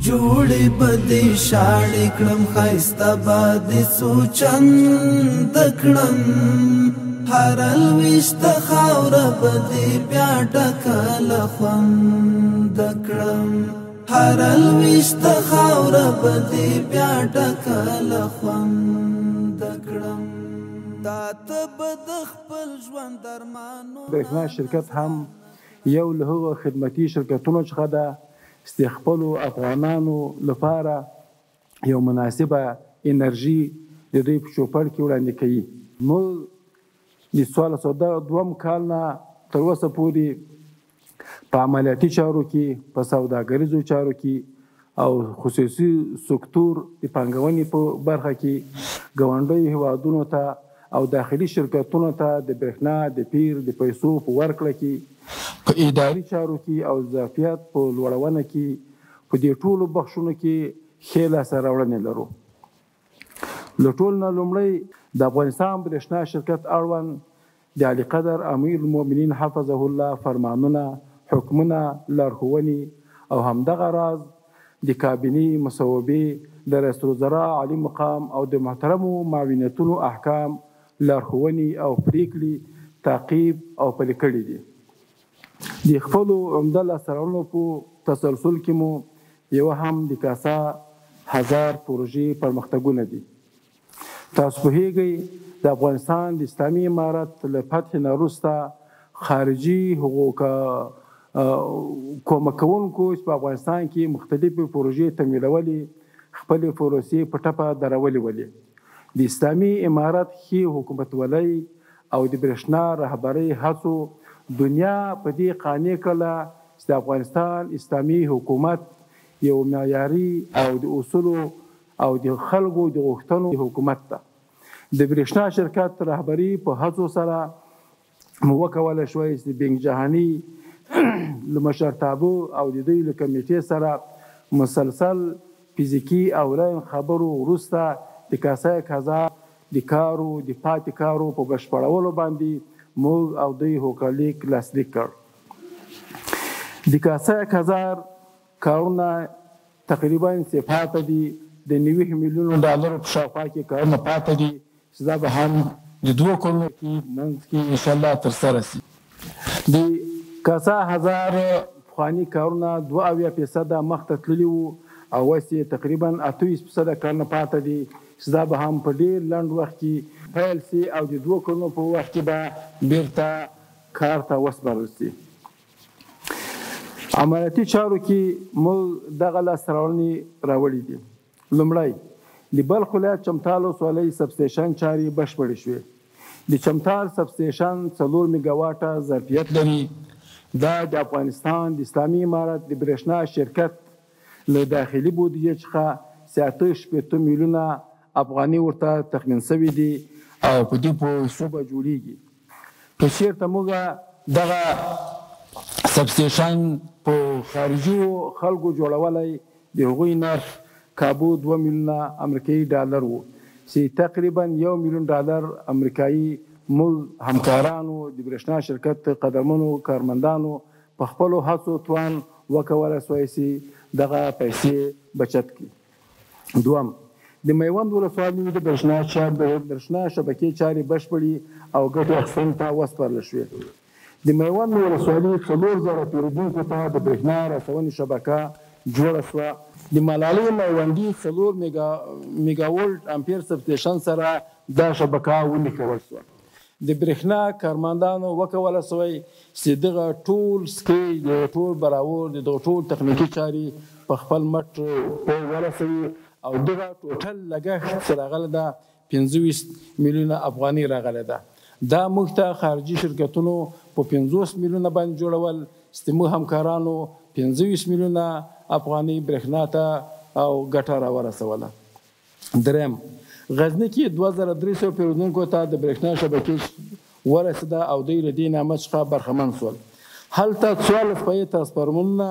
جوړې بدې شاړې کړم ښایسته بادې څو چند کړم هر لویشته خاوره به دې بیا ډکه له خوند کړم هر لویشته خاوره به دې بیا ډکه له خوند کړم دا ته به د خپل ژوند درمانونه برېښنا شرکت هم یو له هغو خدمتي شرکتونو څخه ده چې خپلو افغانانو لپاره یو مناسبه انرژي د دوی په چوپړ کې وړاندې کوي. موږ د 1402 کال نه تر اوسه پورې په عملیاتي چارو کې په سوداګریزو چارو کې او خصوصي سکتور د پانګونې په برخه کې ګاونډیو هیوادونو ته او داخلي شرکتونو ته د برېښنا د پیر د پیسو په ورکړه کې په اداري چارو کې او ظرفیت په لوړونه کې په دې ټولو بخشونو کې ښې لاسته راوړنې لرو. له ټول نه لومړی د افغانستان برېښنا شرکت اړوند د علی قدر امیر المؤمنین حفظه الله فرمانونه، حکمونه، لارښوونې او همدغه راز د کابینې مصوبې د رئیس الوزرا عالی مقام او د محترمو معاونیتونو احکام، لارښوونې او پریکړې تعقیب او پلي کړي دي. د خپلو عمده لاسته راوړنو په تسلسل کې مو یو هم د کاسا هزار پروژې پرمختګونه دي. تاسو پوهیږئ د افغانستان د اسلامي امارت له فتح نه وروسته خارجي هغو کومک کوونکو چې په افغانستان کې مختلفې پروژې تمویلولې خپلې پروسې په ټپه درولې ولې. د اسلامي امارت ښې حکومتولۍ او د برېښنا رهبرۍ هڅو دنیا په دې قانع کړله چې د افغانستان اسلامي حکومت یو معیاري او د اصولو او د خلکو د غوښتنو حکومت ده. د برېښنا شرکت رهبري په هڅو سره مو وکولی شوی چې د بینګ جهاني له مشرتابه او د دوی له کمیټې سره مسلسل فزیکي او لاین خبرو وروسته د کاسا هزار د کارو د پاتې کارو په بشپړولو باندې موږ او دوی هوکړلیک لاسلیک کړ. د کاسا هزار کارونه تقریبا پاته دي د 90 میلیونو ډالرو په شاوخوا کې کارونه پاته دي چې دا به هم د 2 کلونو کې منځ کې انشاءالله ترسره شي. د کاسا هزار پخواني کارونه 82% مخته تللي وو او اوس یې تقریبا 28% کارونه پاته دي چې دا به هم په ډېر لنډ وخت کې پیل شي او د 2 کلونو په وخت کې به بیرته کار ته وسپارل شي. عملیاتي چارو کې موږ دغه لاسته راوړنې راوړي دي. لومړی د بلخ ولایت چمتال ولسوالۍ سبسټیشن چارې بشپړې شوې. د چمتال سبسټیشن 4 میګاواټه ظرفیت لري. دا د افغانستان د اسلامي امارت د برېښنا شرکت له داخلي بودیجې څخه 86 میلیونه افغاني ورته تخمین شوي دي او په دې پیسو به جوړیږي. که چېرته موږ دغه سبسټیشن په خارجي خلکو جوړولی د هغوی نرخ کابو 2 میلیونه امریکایي ډالر و چې تقریبا 1 میلیون ډالر امریکایي موږ همکارانو د برېښنا شرکت قدرمنو کارمندانو په خپلو هڅو توان وکولی شوی چې دغه پیسې بچت کړي. دوم د میوند ولسوالۍ د برېښنا شبکې چارې بشپړې او ګټو اخیستنې ته وسپارل شوې. د میوند ولسوالۍ 4000 پیرودونکو ته د برېښنا رسونې شبکه جوړه شوه. د ملالۍ میوندي 4 میګاولټ امپیر سبسټیشن سره دا شبکه ونښلول شوه. د برېښنا کارمندانو وکولی شوی چې دغه ټول سکیج دغه ټول براور دغه ټول تخنیکي چارې په خپل مټ ورسوي او دغه ټوټل لګښت چې راغلی ده 25 میلیونه افغاني راغلی ده. دا موږ ته خارجي شرکتونو په 50 میلیونه باندې جوړول چې موږ همکارانو 25 میلیونه افغاني برېښنا ته او ګټه راورسوله. دریم غزني کې 2300 پیرودونکو ته د برېښنا شبکې ورسېده او دوی له دې نعمت څخه برخمن شول. هلته 14 پایې ترانسفارمرونه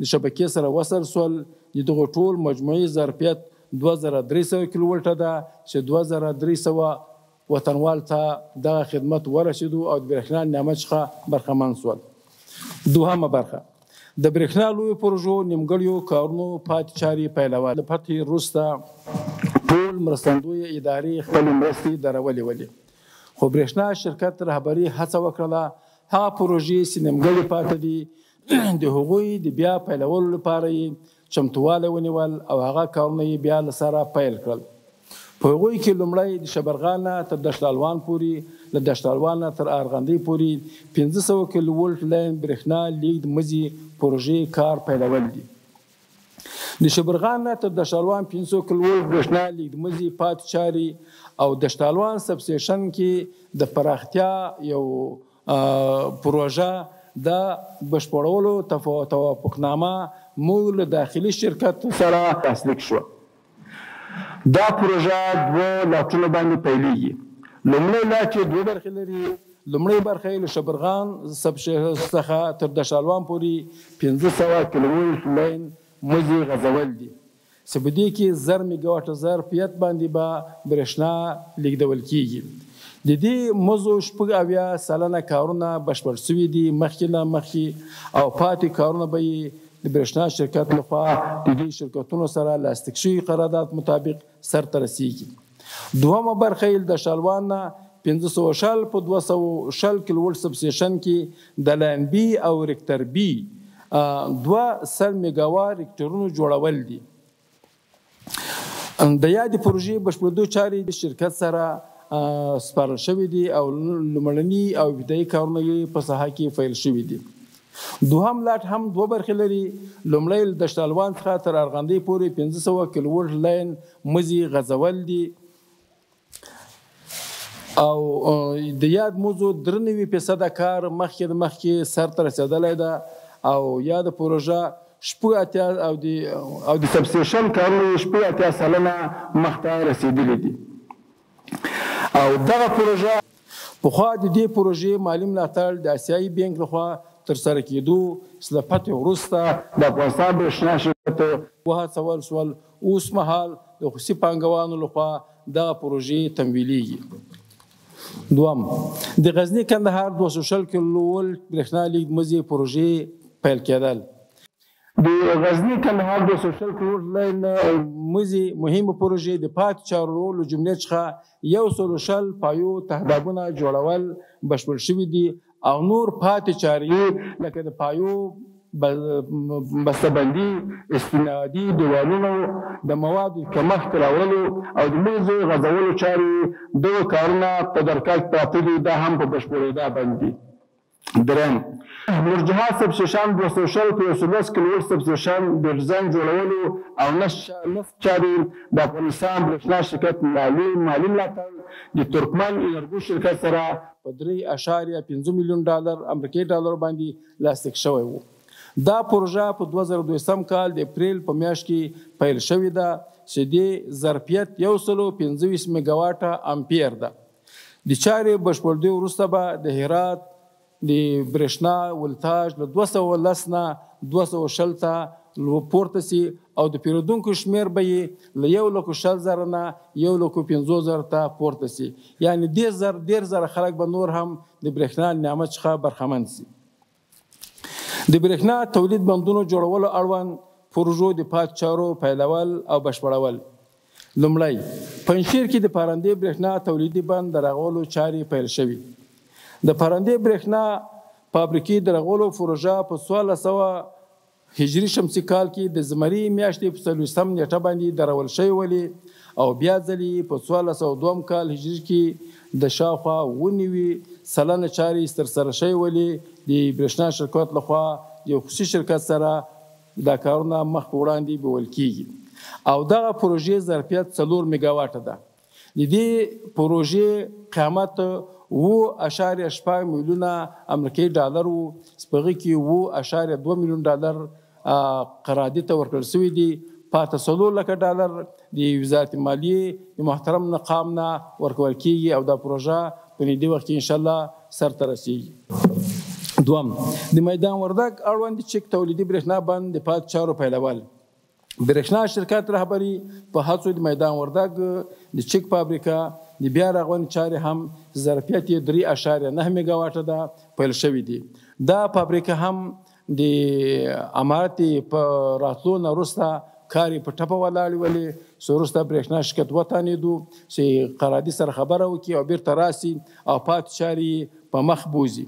د شبکې سره وصل شول. د دغو ټول مجموعي ظرفیت 2300 کیلوولټه ده چې 2300 وطنوال ته دغه خدمت ورسېدو او د برېښنا نعمت څخه برخمن شول. دوهمه برخه د برېښنا لویو پروژو نیمګړیو کارونو پاتې چارې پیلول. له فتحې وروسته ټول مرستندویه ادارې خپلې مرستې درولې ولې، خو برېښنا شرکت رهبري هڅه وکړله هغه پروژې چې نیمګړې پاتې دي د هغوی د بیا پیلولو لپاره یې چمتووالی ونیول او هغه کارونه یې بیا له سره پیل کړل. په هغوی کې لومړی د شبرغان نه تر دشتالوان پورې، له دشتالوان نه تر ارغندۍ پورې 500 کیلو ولټ لاین برېښنا لیږد مزي پروژې کار پیلول دي. د شبرغان نه تر دشتالوان 500 کیلو ولټ برېښنا لیږد مزي پاتې چارې او دشتالوان سب سټیشن کې د پراختیا یو پروژه د بشپړولو توافقنامه موږ له داخلي شرکت سره تسلیک شوه. دا پروژه 2 لاټونو باندې پیلیږي. لومړی لاټ چې 2 برخې لري، لومړی برخه یې له شبرغان څخه تر دشالوان پورې 500 کیلو ولټ لاین مزي غځول دي چې په دې کې 1000 میګاواټه ظرفیت باندې به برېښنا لیږدول کیږي. د دې مزو 80 سلنه کارونه بشپړ شوي دي مخکې او پاتې کارونه به یې د برېښنا شرکت لخوا د دې شرکتونو سره لاسلیک شوي قرارداد مطابق سرته رسیږي. دوهمه برخه یې د شالوان نه 500 په 200 کیلو ولټ سب سټیشن کې د لاین بي او ریکټر بي 200 میګاوات ریکټرونو جوړول دي. د یادې پروژې بشپړېدو چارې د شرکت سره سپارل شوي دي او لومړني او ابتدایي کارونه یې په ساحه کې پیل شوي دي. دوهم لاټ هم 2 برخې لري، لومړی له دشتالوان څخه تر ارغندۍ پورې 500 کیلو ولټ لاین مزي غځول دي او د یاد موضوع 93% کار مخکې سرته رسېدلی ده او یاد پروژه 80 او د سب سټیشن کارونه 80 سلنه مخته رسېدلي دي. او دغه پروژه پخوا د دې پروژې مالي ملاتړ د آسیایي بانک لخوا ترسره کېدو له فتحې وروسته د افغانستان برېښنا شرکت وهڅول شول. اوس مهال د خصوصي پانګوانو لخوا دغه پروژې تمویلېږي. دوم د غزني کندهار 200 کیلو ولټ برېښنا لیږد مزي پروژې پیل کېدل. د غزني کندهار 200 کیلو ولټ لاین مزي مهمه پروژې د پاتې چارو له جملې څخه 100 پایو تهدابونه جوړول بشپړ شوي دي او نور پاتې چارې لکه د پایو بسته‌بندي، استنادي دیوالونو، د موادو کمښت راوړلو او د مزو غځولو چارې دغه کارونه په درکاک پراته دي، دا هم په بشپړېدا باندې. درېیم نورجهاد سب سټیشن 200 په 110 کیلو ولټ سب سټیشن د ډیزاین جوړولو او نصب چارې د افغانستان برېښنا شرکت مالي ملاتړ د ترکمن انرګو شرکت سره په 3.5 میلیون ډالر امریکایي ډالر باندې لاسلیک شوی و. دا پروژه په 2022 کال د اپریل په میاشت کې پیل شوې ده چې د ظرفیت 125 میګاواټه امپیر ده. د چارې بشپړېدو وروسته به د هرات د برېښنا ولتاژ له 210 نه 220 ته پورته سي او د پیرودونکو شمیر به یې له 1,60,000 نه 1,50,000 ته پورته سي، یعنی 1,000 خلک به نور هم د برېښنا نعمت څخه برخمن سي. د برېښنا تولید بندونو جوړولو اړوند پروژو د پاتې چارو پیلول او بشپړول. لومړی پنجشیر کې د پارندې برېښنا تولیدي بند د رغولو چارې پیل شوي. د پارندې برېښنا فابریکې د رغولو پروژه په 1400 هجري شمسي کال کې د زمري میاشتې په 24 نیټه باندې درول شوې ولې او بیا ځلې په 1402 کال هجري کې د شاوخوا 90 سلنه چارې ترسره شوې ولې د برېښنا شرکت لخوا یو خصوصي شرکت سره دا کارونه مخ په وړاندې بیول کیږي او دغه پروژې ظرفیت 4 میګاواټه ده. د دې پروژې قیمت 7.8 میلیونه امریکایي ډالر وو، سپغې کې 7.2 میلیون ډالر قرارداد ته ورکړل شوي دي. پاته 4 لکه ډالر د وزارت مالیې د محترم مقام نه ورکول کیږي او دا پروژه په نږدې وخت کې انشاءالله سرته رسیږي. دوم د میدان وردګ اړوند چک تولیدي برېښنا بند د پاتې چارو پیلول. برېښنا شرکت رهبري په هڅو د میدان وردګ د چک فابریکه د بیا رغونې چارې هم ظرفیت 3.9 میګاواټه ده پیل شوي دي. دا فابریکه هم د امارت په راتلو نه وروسته کار یې په ټپه ولاړې ولې چې وروسته برېښنا شرکت وتانېدو چې قرادي سره خبره وکړي او بیرته راسي او پاتې چارې یې په مخ بوځي.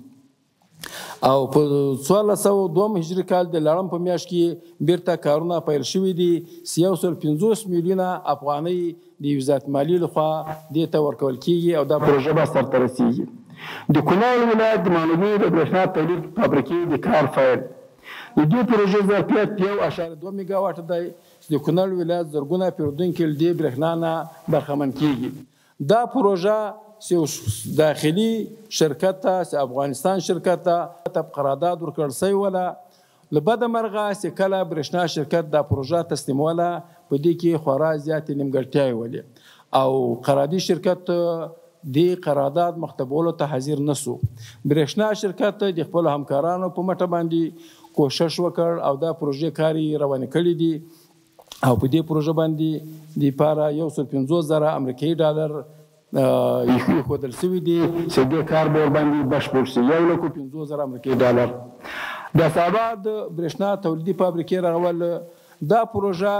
او په 1402 هجري کال د لړم په میاشت کې بیرته کارونه پیل شوي دي چې 150 میلیونه افغانۍ د وزارت مالیې لخوا دې ته ورکول کېږي او دا پروژه به سرته رسېږي. د کونړ ولایت د ماڼوګي د برېښنا تولید فابریکې د کار پیل د دې پروژې ظرفیت 1.2 میګاواټ دی چې د کونړ ولایت زرګونه پیرودونکي له دې برېښنا نه برخمن کېږي. دا پروژه چې داخلي شرکت ته چې افغانستان شرکت ته قرارداد ورکړل سوی وله له بده مرغه چې کله برېښنا شرکت دا پروژه تسلیموله په دې کې خورا زیاتې نیمګړتیاوې ولې او قراردادي شرکت دې قرارداد مختبولو ته حاضر نسو. برېښنا شرکت د خپلو همکارانو په مټه باندې کوشش وکړ او دا پروژې کار یې روانې کړي دي او په دې پروژه باندې د پاره 150,000 امریکایي ډالر ایښودل شوي دي چې دې کار به ورباندې بشپړ شي 150,000 امریکایي ډالر. د اسعدآباد برېښنا تولیدي فابریکې رغول دا پروژه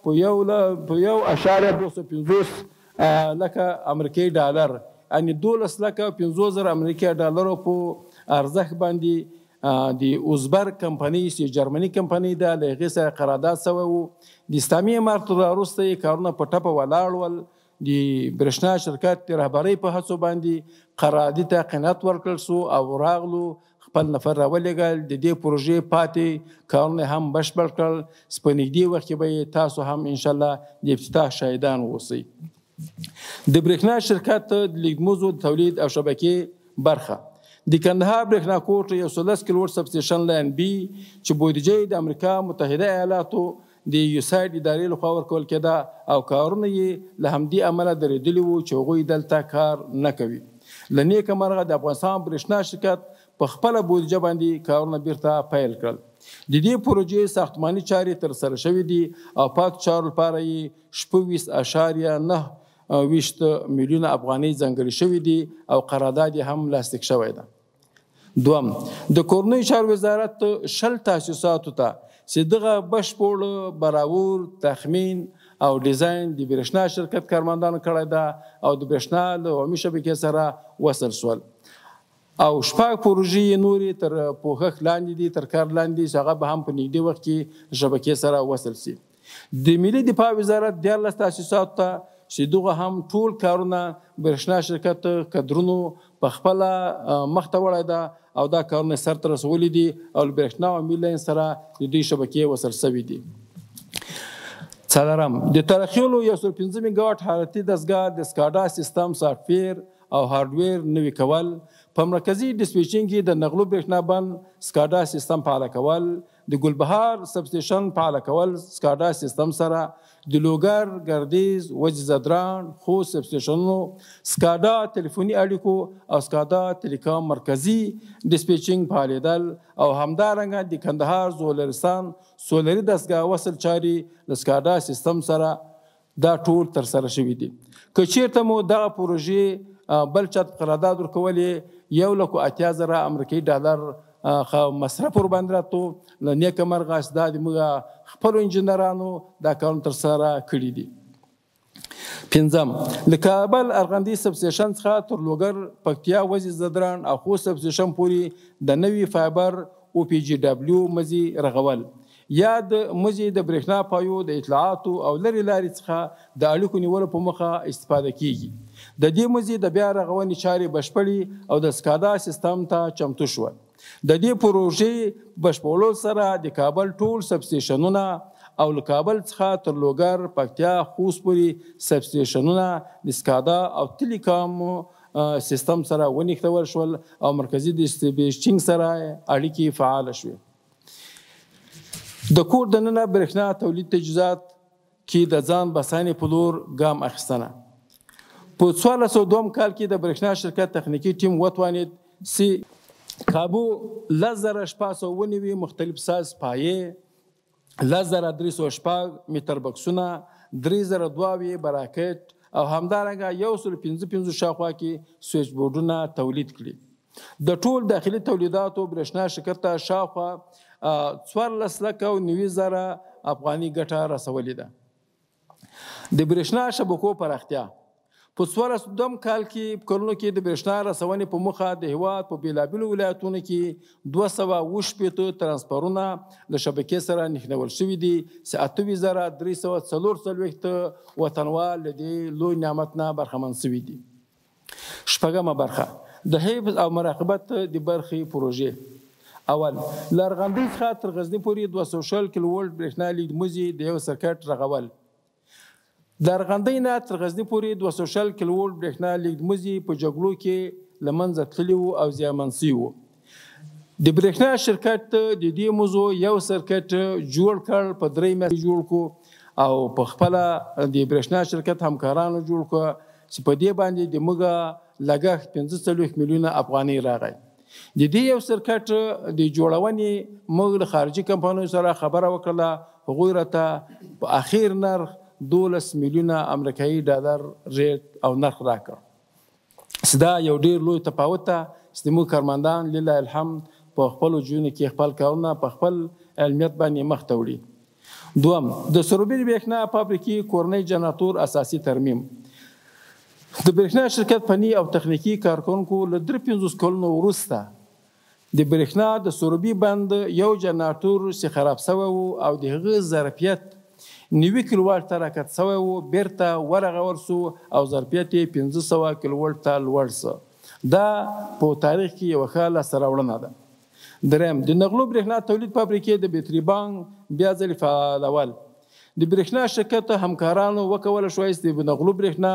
په 1.250 لکه امریکایي ډالر یعنې 12,50,000 امریکایي ډالرو په ارزښت باندې د اوزبرګ کمپنۍ چې جرمني کمپنۍ ده له هغې سره قرارداد شوی و. د اسلامي امارت وروسته یې کارونه په ټپه ولاړ ول. د برېښنا شرکت د رهبرۍ په هڅو باندې قراردادي ته قناعت ورکړل شو او راغلو خپل نفر راولېږل د دې پروژې پاتې کارونه هم بشپړ کړل چې په نږدې وخت کې به تاسو هم انشاءالله د افتتاح شاهدان اوسئ. د برېښنا شرکت د لیږدمزو تولید او شبکې برخه د کندهار برېښنا کوټ 110 کیلووټ سبسټیشن لاین بي چې بودیجه د امریکا متحده ایالاتو د یوساید ادارې لخوا ورکول کېده او کارونه یې له همدې امله درېدلي وو چې هغوی دلته کار نه کوي. له نیکه مرغه د افغانستان برېښنا شرکت په خپله بودیجه باندې کارونه بیرته پیل کړل. د دې پروژې ساختماني چارې ترسره شوي دي او پاتې چارو لپاره یې 26.9 میلیونه افغانۍ ځانګړې شوي دي او قرارداد یې هم لاسلیک شوی ده. دوم د کورنیو چارو وزارت 20 تاسیساتو ته چې دغه بشپړ براور تخمین او ډیزاین د برېښنا شرکت کارمندانو کړی ده او د برېښنا له عمومي شبکې سره وصل شول او 6 پروژې نورې تر پوښښ لاندې دي تر کار لاندې چې هغه به هم په نږدې وخت کې شبکې سره وصل شي. د ملي دفاع وزارت 14 تاسیساتو ته چې دغه هم ټول کارونه برېښنا شرکت کدرونو په خپله مخته وړی ده او دا کارونه سرته رسولي دي او له برېښنا عمومي لاین سره د دوی شبکې وصل شوي دي. څلورم د ترخیلو 115 میګاواټ حرارتي دستګاه د سکاډا سیستم سافټویر او هارډویر نوي کول په مرکزي ډسپیچینګ کې د نقلو برېښنا بند سکاډا سیستم فعاله کول د ګلبهار سبسټیشن فعاله کول سکاډا سیستم سره د لوګر ګردیز وجه زدران خوست سبسټیشنونو سکاډا ټلیفوني اړیکو او سکاډا ټیلیکام مرکزي ډسپیچینګ فعالېدل او همدارنګه د کندهار زولرستان سولري دستګاه وصل چارې د سکاډا سیستم سره دا ټول ترسره شوي دي. که چیرته مو دغه پروژې بل چاته قرارداد ورکولې 180,000 امریکایي ډالر مصرف ورباندې راتلو له نیکه مرغه چې دا د موږ خپلو انجینرانو دا کارونه ترسره کړي دي. پنځم له کابل ارغندې سبسټیشن څخه تر لوګر پکتیا وزې زدران او خوست سبسټیشن پورې د نوي فایبر OPGW مزي رغول یا د مزي د برېښنا پایو د اطلاعاتو او لرې لارې څخه د اړیکو نیولو په موخه استفاده کیږي. د دې مزي د بیا رغونې چارې بشپړې او د سکاډا سیستم ته چمتو شول. د دې پروژې بشپړولو سره د کابل ټول سبسټیشنونه او له کابل څخه تر لوګر پکتیا خوست پورې سبسټیشنونه د سکاډا او ټیلیکام سیستم سره ونښتول شول او مرکزي ډسټریبیوشن سره اړیکې فعال شوې. د کور دننه برېښنا تولید تجهیزات کې د ځان بسانې په لور ګام اخیستنه. په 1402 کال کې د برېښنا شرکت تخنیکي ټیم وتوانید چې کابو 10,609 مختلف ساز پایې 10,306 میټر بکسونه 3,002 براکټ او همدارنګه 155 شاوخوا کې سویچ بورډونه تولید کړي. د ټول داخلي تولیداتو برېښنا شرکت ته شاوخوا 14,90,000 افغاني ګټه رسولې ده. د برېښنا شبکو پراختیا په 1402 کال کې کلونو کې د برېښنا رسونې په موخه د هېواد په بېلابېلو ولایتونو کې 280 ترانسفارونه له شبکې سره نښلول شوي دي چې 28,344 وطنوال له دې لوی نعمت نه برخمن شوي دي. شپږمه برخه د حفظ او مراقبت د برخې پروژې. اول له ارغندې څخه تر غزني پورې 200 کیلو ولټ برېښنا لیږدموزي د یو سرکټ رغول. د ارغندې نه تر غزني پورې 200 کیلو ولټ برېښنا لیږدموزي په جګړو کې له منځه تللي وو او زیانمن شوي وو. د برېښنا شرکت د دې موضوع یو سرکټ جوړ کړ، په 3 میاشتې جوړ کړو او په خپله د برېښنا شرکت همکارانو جوړ کړو چې په دې باندې د موږ لګښت 45 میلیونه افغانۍ راغی. د دې یو سرکټ د جوړونې موږ له خارجي کمپنیو سره خبره وکړله، هغوی راته په اخیر نرخ 12 میلیونه امریکایي ډالر ریټ او نرخ راکړ. دا یو ډېر لوی تفاوت ده چې زموږ کارمندان لله الحمد په خپلو جوړونو کې خپل کارونه په خپل علمیت باندې مخته وړي. دوم د سروبي برېښنا فابریکې کورنۍ جنراتور اساسي ترمیم. د برېښنا شرکت فني او تخنیکي کارکونکو له 3-5 کلونو وروسته د برېښنا د سروبي بند یو جنراتور چې خراب شوی و او د هغه ظرفیت 90 کیلو واټ ته راکټ شوی و، بیرته ورغول سو او ظرفیت یې 500 کیلو واټ ته لوړ سو. دا په تاریخ کې یوه ښه لاسته راوړنه ده. دریم د نغلو برېښنا تولید فابریکې د بیټري بانک بیا ځلې فعالول. د برېښنا شرکت همکارانو وکولی شوی چې د نغلو برېښنا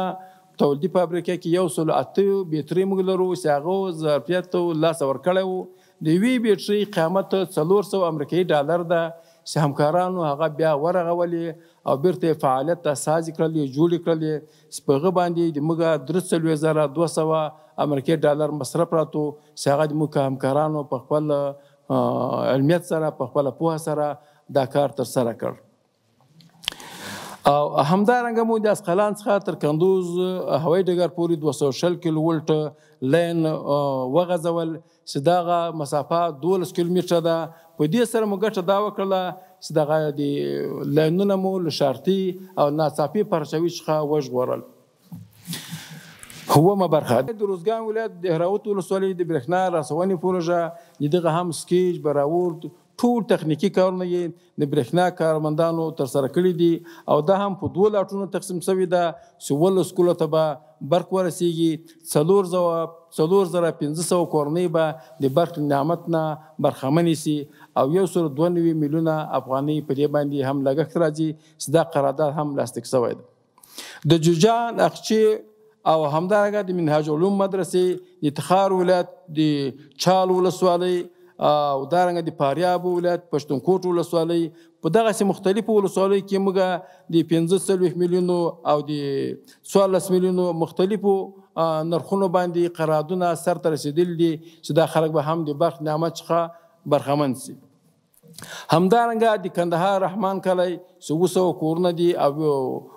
تولیدي فابریکه کې 108 بیټرۍ موږ لرو چې هغه ظرفیت لاسه ورکړی و. د یوې بیټرۍ قیمت 400 امریکایي ډالر ده چې همکارانو هغه بیا ورغولې او بیرته فعالیت ته اساس کړلې، جوړې کړلې چې په هغه باندې د موږ 43,200 امریکایي ډالر مصرف راتو چې هغه د موږ همکارانو په خپل علمیت سره په خپله پوهه سره دا کار ترسره کړ. او همدارنګه مو د اسقلان څخه تر کندوز هوایي ډګر پورې 200 کیلو ولټ لین وغځول چې دغه مسافه 12 کیلومتره ده. په دې سره مو ګټه دا وکړله چې دغه د لینونه مو له شارتي او ناڅاپي پرچاوي څخه وژغورل. اوومه برخه د روزګان ولایت د هراوت ولسوالۍ د برېښنا رسونې پروژه. د دغه هم سکیج براورد ټول تخنیکي کارونه یې د برېښنا کارمندانو ترسره کړي دي او دا هم په 2 لاټونو تقسیم شوي ده چې 18 کلو ته به برق ورسیږي. 4,500 کورنۍ به د برق نعمت نه برخمنې سي او 192 میلیونه افغانۍ په دې باندې هم لګښت راځي چې دا قرارداد هم لاسلیک شوی ده. د جوجان، اقچې او همدارنګه د منهاج علوم مدرسې د تخار ولایت د چال ولسوالۍ او دارنګه د فاریاب ولایت پښتونخوا ولسوالۍ په دغسې مختلفو ولسوالیو کې موږ د 45 میلیونو او د 14 میلیونو مختلفو نرخونو باندې قراردادونه سرته رسېدلي دي چې دا خلک به هم د برق نعمت څخه برخمن شي. همدارنګه د کندهار رحمان کلی چې 200 کورونه دي او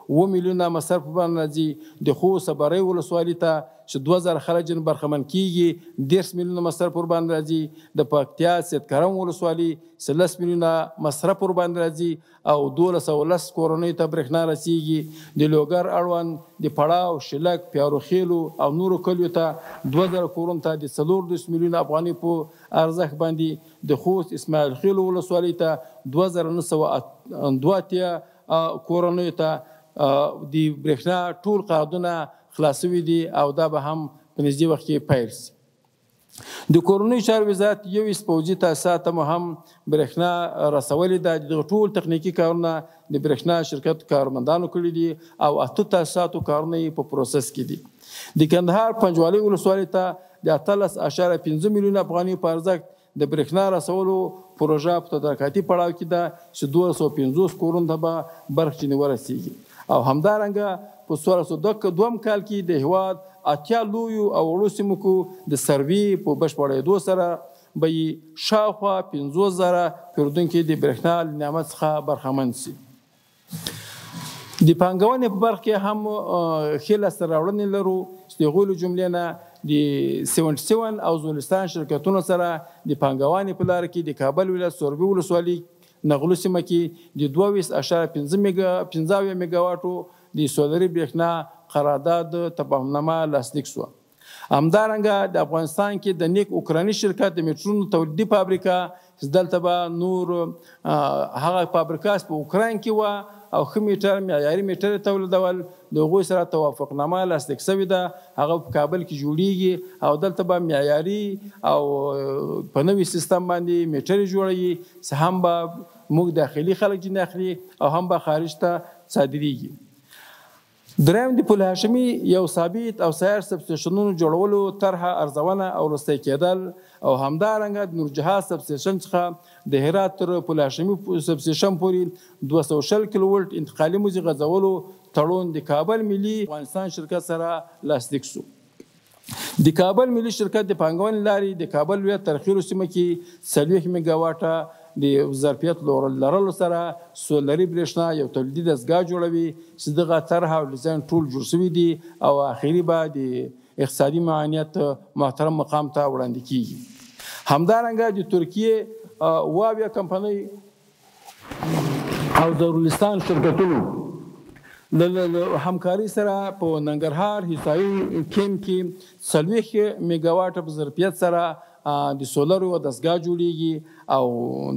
2 میلیونه مصرف باندې راځي. د خوست برۍ ولسوالۍ ته چې 2000 خلک برخمن کیږي 10 میلیونه مصرف ور باندې راځي. د پکتیا سیدکرم ولسوالۍ 13 میلیونه مصرف ور باندې راځي او 1210 کورنۍ ته برېښنا رسیږي. د لوګر اړوند د پړاو، شلک، پیاروخیلو او نورو کلیو ته 2000 کورونو ته د 14 میلیونه افغانۍ په ارزښت باندې. د خوست اسماعیل خیل ولسوالۍ ته 2902 کورنۍ ته د برېښنا ټول قراردادونه خلاص شوي دي او دا به هم په نږدې وخت کې پیل شي. د کورنیو چارو وزارت 21 پوځي تاسیسات هم برېښنا رسولې ده. دغه ټول تخنیکي کارونه د برېښنا شرکت کارمندانو کړي دي او 8 تاسیساتو کارونه په پروسس کې دي. د کندهار پنجوالۍ ولسوالۍ ته د 18.5 میلیونه افغانۍ په ارزښت د برېښنا رسولو پروژه په تدارکاتي پړاو کې ده چې 250 کورونو ته به برق چینې ورسیږي. او همدارنګه په 1402 کال کې د هېواد 80 لویو او وړو سیمو کې د سروې په بشپړېدو سره به یې شاوخوا 50,000 پیرودونکي د برېښنا نعمت څخه برخمن شي. د پانګونې په برخه کې هم ښې لاسته راوړنې لرو چې د هغوی له جملې نه د 77 او زولستان شرکتونو سره د پانګوانۍ په لاره کې د کابل ولایت سوربي ولسوالۍ نغلو سیمه کې د 22.15 میګاواټو د سولري برېښنا قرارداد تفاهمنامه لاسلیک شوه. همدارنګه د افغانستان کې د نیک اوکراني شرکت د میټرونو تولیدي فابریکه چې دلته به نور هغه فابریکاس په اوکراین کې وه او ښه میټر معیاري میټر تولیدول د هغوی سره توافقنامه لاسلیک شوې ده. هغه په کابل کې جوړیږي او دلته به معیاري او په نوي سیستم باندې میټر جوړوي چې هم به موږ داخلي خلک ځینې اخلي او هم به خارج ته صادریږي. دریم د پل هاشمي یو ثابت او سایر سبسټیشنونو جوړولو طرحه ارزونه او وروستی کېدل او همدارنګه د نورجهاز سبسټیشن څخه د هرات تر پل هاشمي سبسټیشن پورې 220 کیلو ولټ انتقالي موزي غځولو تړون د کابل ملي افغانستان شرکت سره لاسلیک شو. د کابل ملي شرکت د پانګونې لارې د کابل ولایت ترخیرو سیمه کې 40 میګاواټه د ظرفیت لرلو سره سولري برېښنا یو تولیدي دستګاه جوړوي چې دغه طرحه او ډیزاین ټول جوړ شوي دي او اخري به د اقتصادي معاینت محترم مقام ته وړاندې کیږي. همدارنګه د ترکیې واویا کمپنۍ او دارالستان شرکتونو له همکاري سره په ننګرهار حصایي کیم کې 40 میګاواټه په ظرفیت سره د سولرو دستګاه جوړیږي او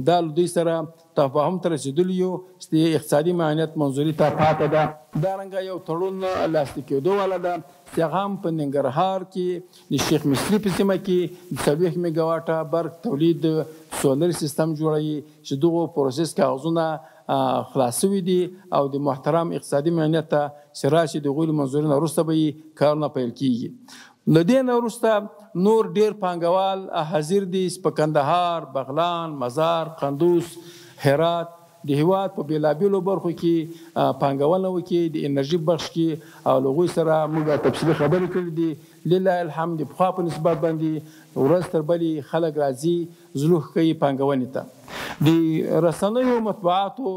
دا له دوی سره تفاهم ته رسېدلي یو چې د اقتصادي معاینت منظوري ته پاته ده. همدارنګه یو تړون لاسلیک کېدو والا ده چې هغه هم په ننګرهار کې د شیخ مصري په سیمه کې 40 میګاواټه برق تولید سولر سیستم جوړوي چې دغو پروسس کاغذونه خلاص شوي دي او د محترم اقتصادي معاینت ته چې راشي د هغوی له منظوري نه وروسته به یې کارونه پیل کیږي. له دې نه وروسته نور ډېر پانګوال حاضر دي په کندهار، بغلان، مزار، قندوز، هرات د هیواد په بېلابېلو برخو کې پانګونه وکړي د انرژي بخش کې او له هغوی سره موږ تفصیلي خبرې کړې دي. لله الحمد د پخوا په نسبت باندې ورځ تر بلې خلک راځي زلوښ کوي پانګونې ته. د رسنیو مطبوعاتو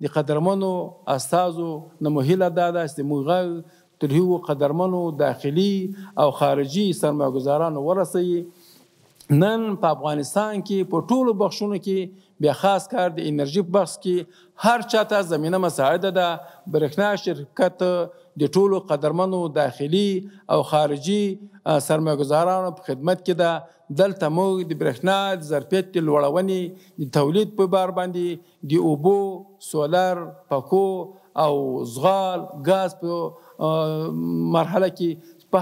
د قدرمنو استازو نه مو هیله دا ده چې موږ غږ تر هغو قدرمنو داخلي او خارجي سرمایه‌ګزارانو ورسوي. نن په افغانستان کې په ټولو بخشونو کې بیا خاص کار د انرژي په بخش کې هر چاته زمینه مساعده ده. برېښنا شرکت د ټولو قدرمنو داخلي او خارجي سرمایه‌ګزارانو په خدمت کې ده. دلته موږ د برېښنا د ظرفیت د لوړونې د تولید په بار باندې د اوبو، سولر، پکو او زغال، ګاز په مرحله کې په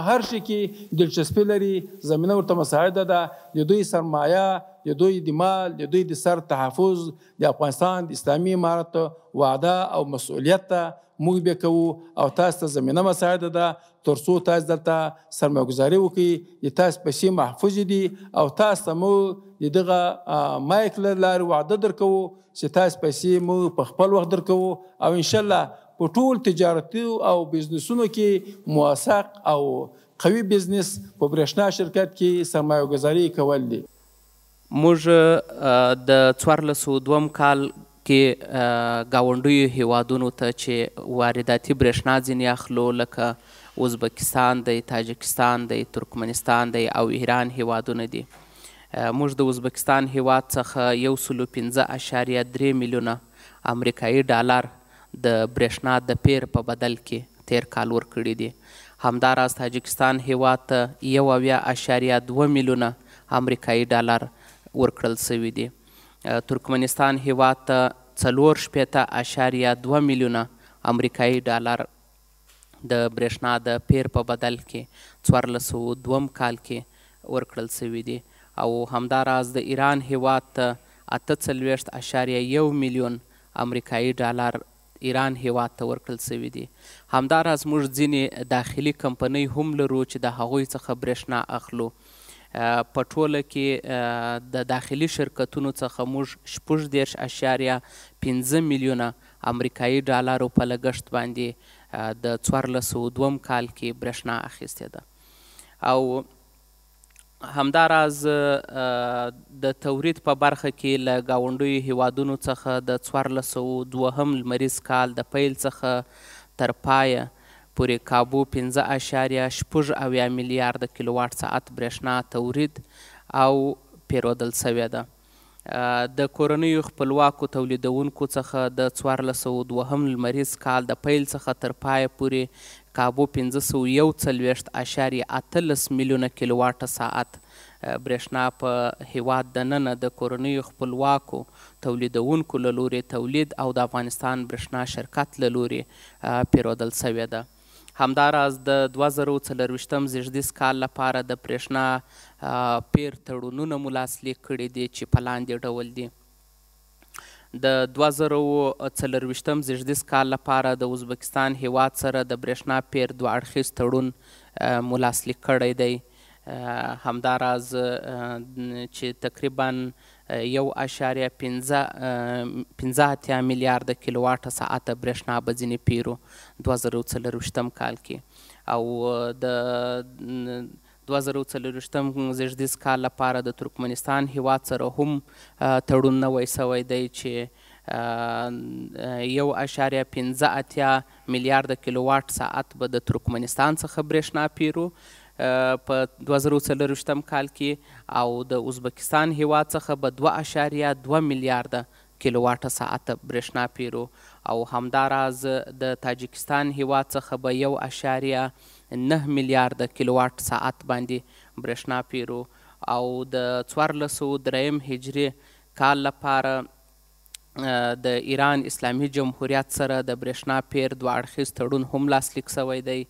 هر شي کې دلچسپي لري. زمینه ورته مساعده ده. د دوی سرمایه، د دوی د مال، د دوی د سر تحفظ د افغانستان د اسلامي امارت وعده او مسؤلیت ته موږ بیا کوو او تاسو ته زمینه مساعده ده تر څو تاسو دلته سرمایه‌ګزاري وکړئ. د تاسو پیسې محفوظ دي او تاسو ته موږ د دغه مایک له لارې وعده درکوو چې تاسو پیسې موږ په خپل وخت درکوو او انشاءالله په ټول تجارتي او بزنسونو کې موثق او قوي بزنس په برېښنا شرکت کې سرمایه‌ګزاري کول دي. موږ د 1402 کال کې ګاونډیو هیوادونو ته چې وارداتي برېښنا ځینې اخلو لکه ازبکستان دی، تاجکستان دی، ترکمنستان دی او ایران هیوادونه دي. موږ د ازبکستان هیواد څخه 115.3 میلیونه امریکایي ډالر د برېښنا د پیر په بدل کې تیر کال ورکړي دي. همداراز تاجکستان هیواد ته 1.2 میلیونه امریکایي ډالر ورکړل شوي دي. ترکمنستان هیواد ته 4.2 میلیونه امریکایي ډالر د برېښنا د پیر په بدل کې 1402 کال کې ورکړل شوي دي او همداراز د ایران هیواد ته 48.1 میلیون امریکایي ډالر ایران هیواد ته ورکړل شوي دي. همداراز موږ ځینې داخلي کمپنۍ هم لرو چې د هغوی څخه برېښنا اخلو. په ټوله کې د داخلي شرکتونو څخه موږ 6.5 میلیونه امریکایي ډالرو په لګښت باندې د 1402 کال کې برېښنا اخیستې ده. او همداراز د تولید په برخه کې له ګاونډیو هیوادونو څخه د 1402 لمریز کال د پیل څخه تر پایه پورې کابو 15.6 میلیارده کیلوواټ ساعت برېښنا تولید او پیرودل سوې ده. د کورنیو خپلواکو تولیدونکو څخه د 1402 لمریز کال د پیل څخه تر پایه پورې کابو 541.18 میلیونه کیلوواټه ساعت برېښنا په هیواد دننه د کورنیو خپلواکو تولیدونکو له لورې تولید او د افغانستان برېښنا شرکت له لورې پیرودل سوې ده. همداراز د 2024 زیږدیز کال لپاره د برېښنا پیر تړونونه مو لاسلیک کړي دي چې په لاندې ډول دي. د 2024 زیږدیز کال لپاره د ازبکستان هیواد سره د برېښنا پیر دوه اړخیز تړون مو لاسلیک کړی دی. همداراز چې تقریبا 1.15 میلیارده کیلوواټه ساعت برېښنا به ځینې پیرو 2024 کال کې. او د 2024 زیږدیز کال لپاره د ترکمنستان هیواد سره هم تړون نوی سوی دی چې 1.15 میلیارده کیلوواټ ساعت به د ترکمنستان څخه برېښنا پیرو په 2024 کال کې، او د ازبکستان هیواد څخه به 2.2 میلیارده کیلوواټه ساعت برېښنا پیرو، او همداراز د تاجکستان هیواد څخه به 1.9 میلیارده کیلوواټ ساعت باندې برېښنا پیرو. او د 1403 هجري کال لپاره د ایران اسلامي جمهوریت سره د برېښنا پیر دوه اړخیز تړون هم لاسلیک سوی دی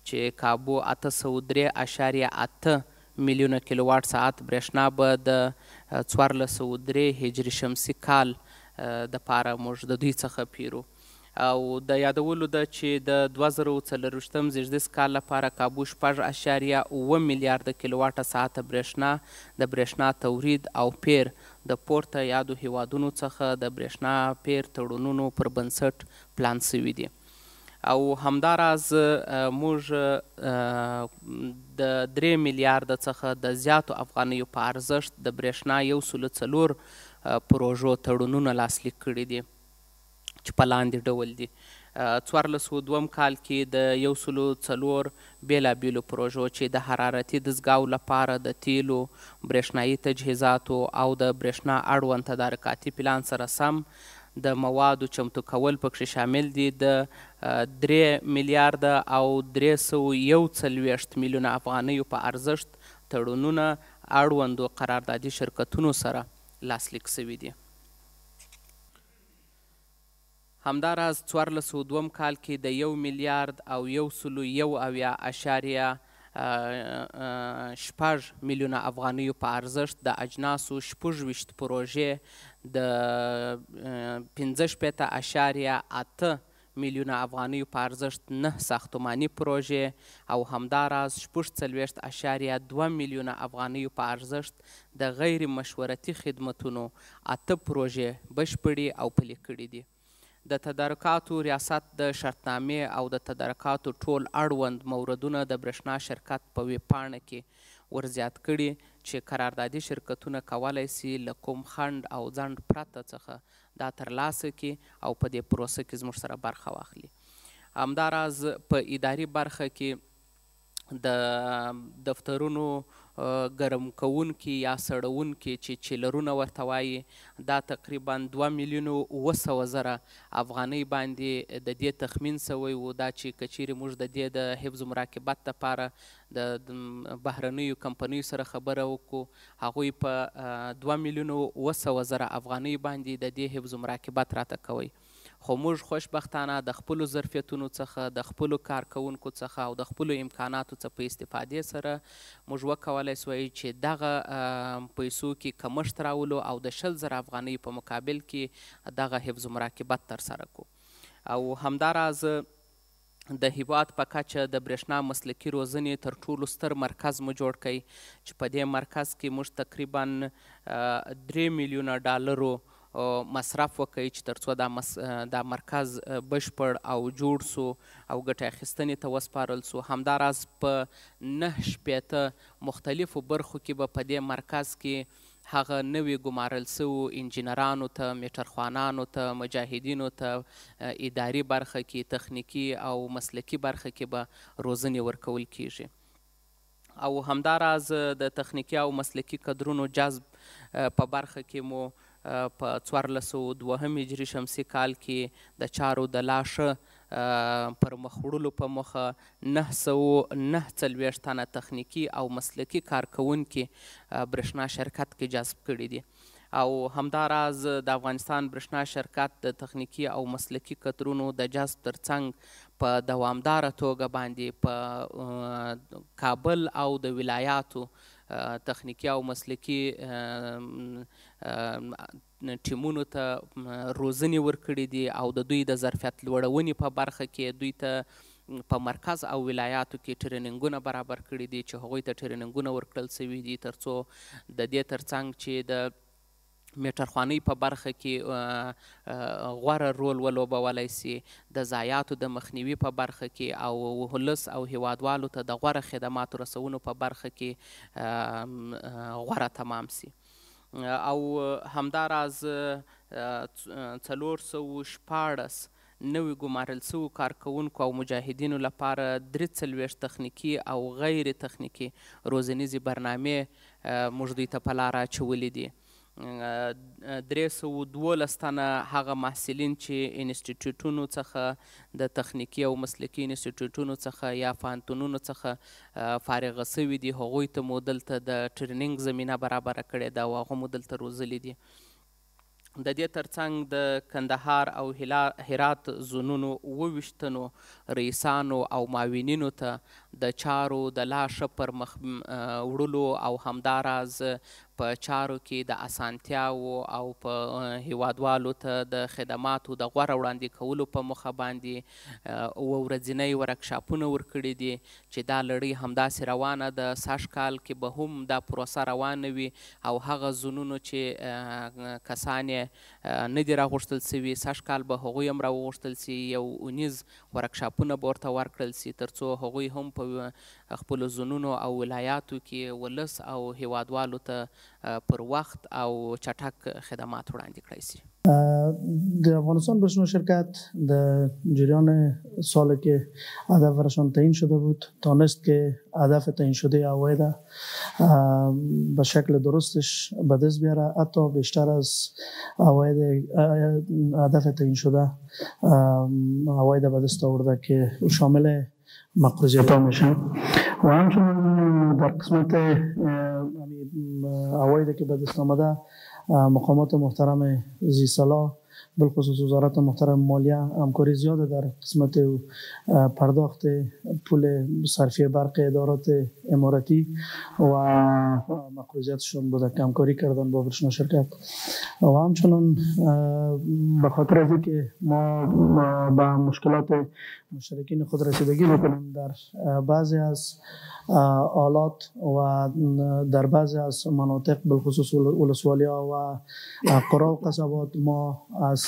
چې کابو 803.8 میلیونه کیلوواټ ساعت برېښنا به د 1403 هجري شمسي کال دپاره موږ د دوی څخه پیرو. او د یادولو ده چې د 2024 زیږدیز کال لپاره کابو 6.7 میلیارده کیلوواټه ساعت برېښنا د برېښنا تولید او پیر د پورته یادو هیوادونو څخه د برېښنا پیر تړونونو پر بنسټ پلان سوي دي. او همداراز موږ د 3 میلیارده څخه د زیاتو افغانیو په ارزښت د برېښنا 104 پروژو تړونونه لاسلیک کړي دي چې په لاندې ډول دي. 1402 کال کې د 104 بېلابېلو پروژو چې د حرارتي دستګاو لپاره د تیلو، برېښنایي تجهیزاتو او د برېښنا اړوند تدارکاتي پلان سره سم د موادو چمتو کول پکښې شامل دي. د 3 میلیارده او 341 میلیونه افغانیو په ارزښت تړونونه اړوندو قراردادي شرکتونو سره لاسلیک سوي دي. همداراز 1402 کال کې د 1 میلیارد او 101.6 میلیونه افغانیو په ارزښت د اجناسو 26 پروژې د 15.8 میلیونه افغانیو په ارزښت 9 ساختماني پروژې او همداراز 46.2 میلیونه افغانیو په ارزښت د غیر مشورتي خدمتونو 8 پروژې بشپړې او پلي کړي دي. د تدارکاتو ریاست د شرطنامې او د تدارکاتو ټول اړوند موردونه د برېښنا شرکت په ویب پاڼه کې ورزیات کړي چې قراردادي شرکتونه کولی سي له کوم خنډ او ځنډ پرته څخه دا ترلاسه کړي او په دې پروسه کې زموږ سره برخه واخلي. همداراز په اداري برخه کې د دفترونو ګرم کوونکي یا سړوونکي چې چیلرونه ورته وایي دا تقریبا 2 میلیونو 700 زره افغانۍ باندې د دې تخمین سوی و. دا چې که چیرې موږ د دې د حفظ و مراقبت دپاره د بهرنیو کمپنیو سره خبره وکړو، هغوی په 2 میلیونو 700 زره افغانۍ باندې د دې حفظ و مراقبت راته کوي. خو موږ خوشبختانه د خپلو ظرفیتونو څخه، د خپلو کارکوونکو څخه او د خپلو امکاناتو څخه په استفادې سره موږ وکولی سوی چې دغه پیسو کې کمښت راولو او د 20,000 افغانۍ په مقابل کې دغه حفظ و مراقبت ترسره کړو. او همداراز د هیواد په کچه د برېښنا مسلکي روزنې تر ټولو ستر مرکز مو جوړ کړئ چې په دې مرکز کې موږ تقریبا 3 میلیونه ډالرو مصرف وکړئ چې تر څو دا مرکز بشپړ او جوړ سو او ګټې اخیستنې ته وسپارل سو. همداراز په 9 مختلفو برخو کې به په دې مرکز کې هغه نوي ګمارل سوو انجینرانو ته، میټرخوانانو ته، مجاهدینو ته اداري برخه کې، تخنیکي او مسلکي برخه کې به روزنې ورکول کیږي. او همداراز د تخنیکي او مسلکي کدرونو جذب په برخه کې مو په 1402 هجري شمسي کال کې د چارو د لا ښه پر مخ وړلو په موخه 949 تنه تخنیکي او مسلکي کارکوونکي برېښنا شرکت کې جذب کړي دي. او همداراز د افغانستان برېښنا شرکت د تخنیکي او مسلکي کدرونو د جذب ترڅنګ په دوامداره توګه باندې په کابل او د ولایاتو تخنیکي او مسلکي ټیمونو ته روزنې ورکړي دي او د دوی د ظرفیت لوړونې په برخه کې دوی ته په مرکز او ولایاتو کې ټریننګونه برابر کړي دي چې هغوی ته ټریننګونه ورکړل سوي دي ترڅو د دې ترڅنګ چې د میټرخوانۍ په برخه کې غوره رول ولوبولی سي، د ضایعاتو د مخنیوي په برخه کې او ولس او هیوادوالو ته د غوره خدماتو رسونو په برخه کې غوره تمام سي. او همداراز 414 نوي ګمارل سوو کارکوونکو او مجاهدینو لپاره 43 تخنیکي او غیر تخنیکي روزنیزې برنامې موږ دوی ته په لاره اچولي دي. 312 تنه هغه محصلین چې انسټیټیوټونو څخه د تخنیکي او مسلکي انسټیټیوټونو څخه یا پوهنتونونو څخه فارغه سوي دي، هغوی ته مو دلته د ټریننګ زمینه برابره کړې ده او هغه مو دلته روزلي دي. د دې ترڅنګ د کندهار او هرات زونونو 28 تنو رئیسانو او معاونینو ته د چارو د لا ښه پر مخ وړلو او همداراز په چارو کې د اسانتیاو او په هیوادوالو ته د خدماتو د غوره وړاندې کولو په موخه باندې ورځنی ورکشاپونه ورکړي دي چې دا لړۍ همداسې روانه ده. سږ کال کې به هم دا پروسه روانه وي او هغه زونونو چې کسان یې نه دي راغوښتل سوي سږ کال به هغوی هم راوغوښتل سي، 19 ورکشاپونه به ورته ورکړل سي ترڅو هغوی هم په خپلو زونونو او ولایاتو کې ولس او هیوادوالو ته پر وخت او چټک خدمات وړاندې کړی سي. د افغانستان برشنا شرکت در جریان سالی که هدفشان تعیین شده بود تانست که هدف تعیین شده عواید به شکل درستش به دست بیاره، حتی بیشتر از عواید هدف تعیین شده عواید به دست آورده که شامل مقروضیت ها میشن و همچنین در قسمت عوایدی که به دست آمده مقامات محترم زیصلاح بالخصوص وزارت محترم مالیه همکاری زیاده در قسمت پرداخت پول صرفی برق ادارات اماراتی و مقروضیتشون بوده که همکاری کردن با برشنا شرکت و همچنین به خاطر از اینکه ما به مشکلات مشترکین خود رسیدگی بکنیم در بعضی از آلات و در بعضی از مناطق بالخصوص ولسوالی‌ها و قرى و قصبات ما از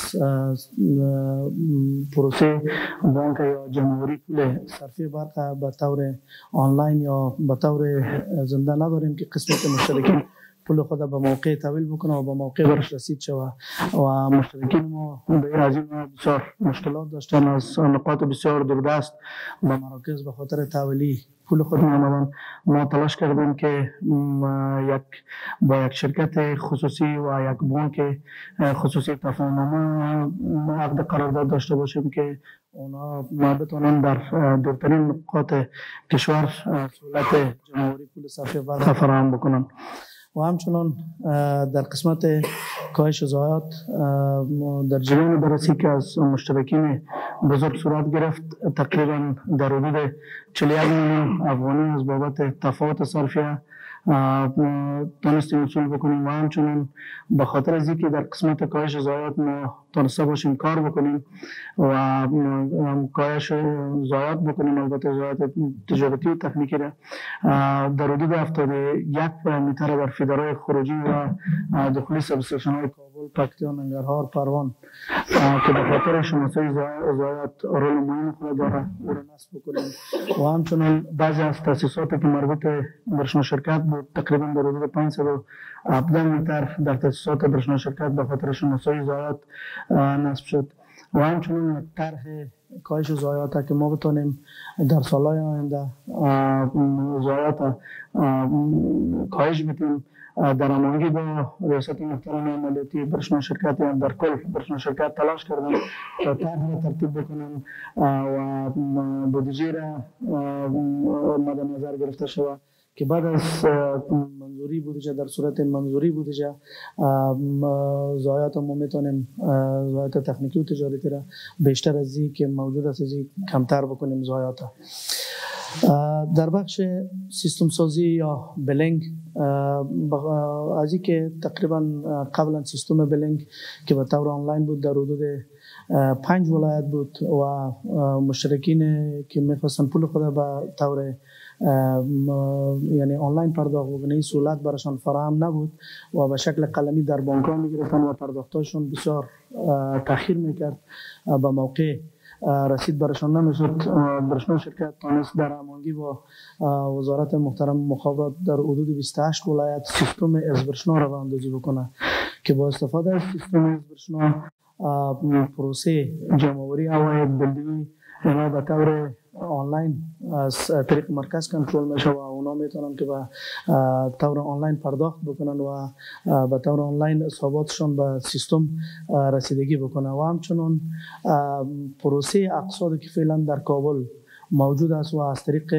پروسه بانک یا جمهوری پول صرفی برق به طور آنلاین یا به طور زنده نداریم که قسمت مشترکین پول خود به موقع تحویل بکنه و به موقع برش رسید شود و مشترکین ما به از این بسیار مشکلات داشتن، از نقاط بسیار دوردست به مراکز به خاطر تحویلی پول خود می‌آمدن. ما تلاش کردیم که با یک شرکت خصوصی و یک بانک خصوصی تفاهم‌نامه عقد قرارداد داشته باشیم که اونا بتونن در دورترین نقاط کشور سهولت جمهوری پول صرفی برق فراهم بکنن. و همچنان در قسمت کاهش ضایعات در جریان بررسی که از مشترکین بزرگ صورت گرفت تقریبا در حدود 41 میلیون افغانی از بابت تفاوت صرفیه تونستیم وصول بکنیم و همچنان به خاطر از اینکه در قسمت کاهش ضایعات ما تونسته باشیم کار بکنیم و کاهش ضایعات بکنیم، البته ضایعات تجارتی و تکنیکی را در حدود 71 متر در فیدرهای خروجی و دخولی سب استیشن های کابل کابل، پکتیا، ننگرهار، پروان که به خاطر شناسایی ضایعات رول مهم خود داره او را نصب بکنیم و همچنان بعضی از تاسیسات که مربوط به روشن شرکت بود تقریبا در حدود 517 متر در تاسیسات روشن شرکت به خاطر شناسایی ضایعات نصب شد و همچنان طرح کاهش ضایعات که ما بتونیم در سالهای آینده ضایعات کاهش بدیم در هماهنگی با ریاست محترم عملیاتی برشنا شرکت یا در کل برشنا شرکت تلاش کردن تا طرح را ترتیب بکنن و بودجه را مد نظر گرفته شود که بعد از منظوری بودجه در صورت منظوری بودجه ضایعات ما میتونیم ضایعات تکنیکی و تجارتی را بیشتر از این که موجود است از کمتر بکنیم ضایعات. در بخش سیستم سازی یا بلینگ از این که تقریبا قبلا سیستم بلینگ که به طور آنلاین بود در حدود 5 ولایت بود و مشترکین که میخواستن پول خود به طور یعنی آنلاین پرداخت بکنه این سهولت براشان فراهم نبود و به شکل قلمی در بانک ها میگرفتن و پرداختاشون بسیار تاخیر میکرد به موقع رسید برشان نمیشد. برشنا شرکت تانست در هماهنگی با وزارت محترم مخابرات در حدود 28 ولایت سیستم ازبرشنا را راه اندازی بکنه که با استفاده از سیستم ازبرشنا پروسه جمع‌آوری عواید بلدی اینا به طور آنلاین از طریق مرکز کنترل میشه و اونا میتونن که به طور آنلاین پرداخت بکنن و به طور آنلاین حساباتشون به سیستم رسیدگی بکنن و همچنان پروسه اقساطی که فعلا در کابل موجود است و از طریق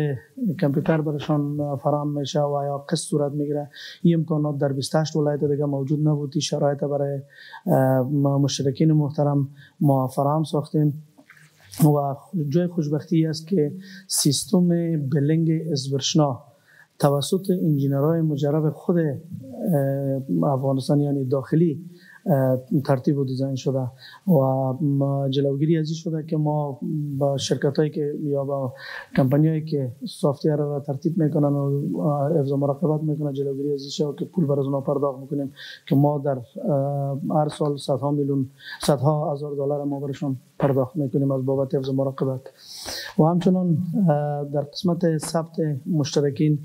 کامپیوتر برشان فراهم میشه و یا قسط صورت میگیره این امکانات در 28 ولایت دیگه موجود نبود. این شرایط برای مشترکین محترم ما فراهم ساختیم و جای خوشبختی است که سیستم بلینگ ازبرشنا توسط انجینرهای مجرب خود افغانستان یعنی داخلی ترتیب و دیزاین شده و جلوگیری از این شده که ما با شرکت هایی که یا با کمپانی هایی که سافت‌ویر را ترتیب میکنن و حفظ و مراقبت میکنن جلوگیری از این شده که پول برای اونا پرداخت میکنیم که ما در هر سال صدها هزار دلار ما برشون پرداخت میکنیم از بابت حفظ و مراقبت. و همچنان در قسمت ثبت مشترکین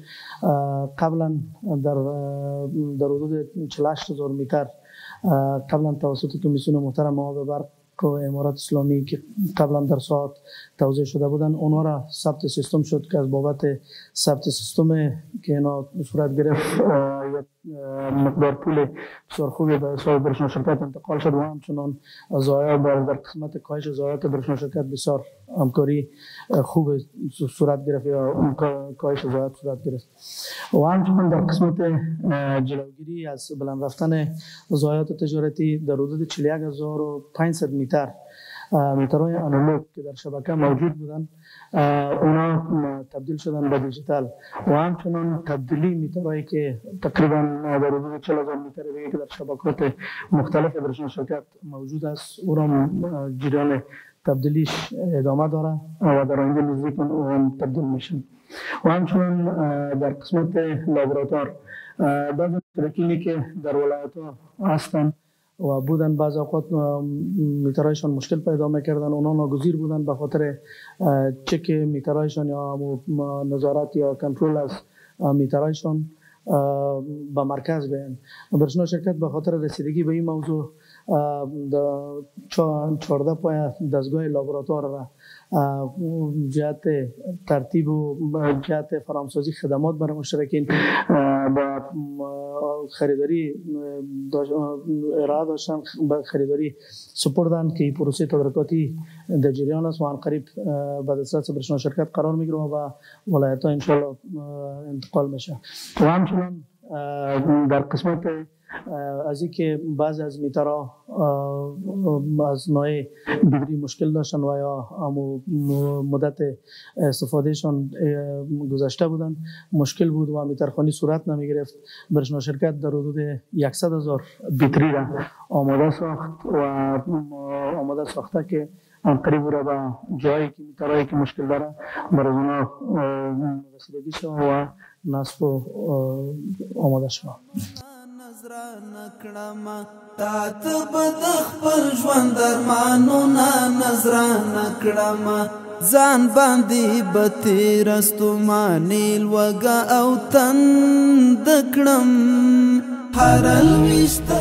قبلا در حدود 48,000 متر قبلا توسط کمیسیون محترم معاون برق و امارات اسلامی که قبلا در ساعت توضیح شده بودن اونا را ثبت سیستم شد که از بابت ثبت سیستم که اینا صورت گرفت مقدار پول بسیار خوبی به حساب برشنا شرکت انتقال شد و همچنان ضایعات در قسمت کاهش ضایعات برشنا شرکت بسیار همکاری خوب صورت گرفت یا کاهش ضایعات صورت گرفت و همچنان در قسمت جلوگیری از بلند رفتن ضایعات تجارتی در حدود 41,500 میترهای آنالوگ که در شبکه موجود بودن اونا تبدیل شدن به دیجیتال و همچنان تبدیلی میترهایی که تقریبا در حدود 40,000 میتر دیگه که در شبکات مختلف برشنا شرکت موجود است او را جریان تبدیلیش ادامه داره و در آینده نزدیک اون تبدیل میشن. و همچنان در قسمت لابراتوار بعضی مشترکینی که در ولایت ها هستن و بودن بعض اوقات میترهایشان مشکل پیدا میکردن اونا ناگزیر بودن به خاطر چک میترهایشان یا نظارت یا کنترل از میترهایشان به مرکز بیان. برشنا شرکت به خاطر رسیدگی به این موضوع 14 پای دستگاه لابراتوار را جهت ترتیب و جهت فرامسازی خدمات برای مشترکین با خریداری ارائه داشتن به خریداری سپردن که این پروسه تدارکاتی در جریان است و عن قریب به دسترس برشنا شرکت قرار میگیره و ولایت ها انشاءالله انتقال میشه. و همچنان در قسمت از این که بعضی از میترها از نوع بیدری مشکل داشتن و یا مدت استفادهشان گذشته بودن مشکل بود و میترخانی صورت نمی گرفت. برشنا شرکت در حدود 100,000 بیتری را آماده ساخت و آماده ساخته که قریب را به جایی که میترهایی که مشکل داره برای اونا رسیدگی شد و نصب آماده شد. نکړم تا ته به د خپل ژوند ارمانونه نذرانه کړم ځان باندې به تېره ستوماني لوږه او تنده کړم هره لویشته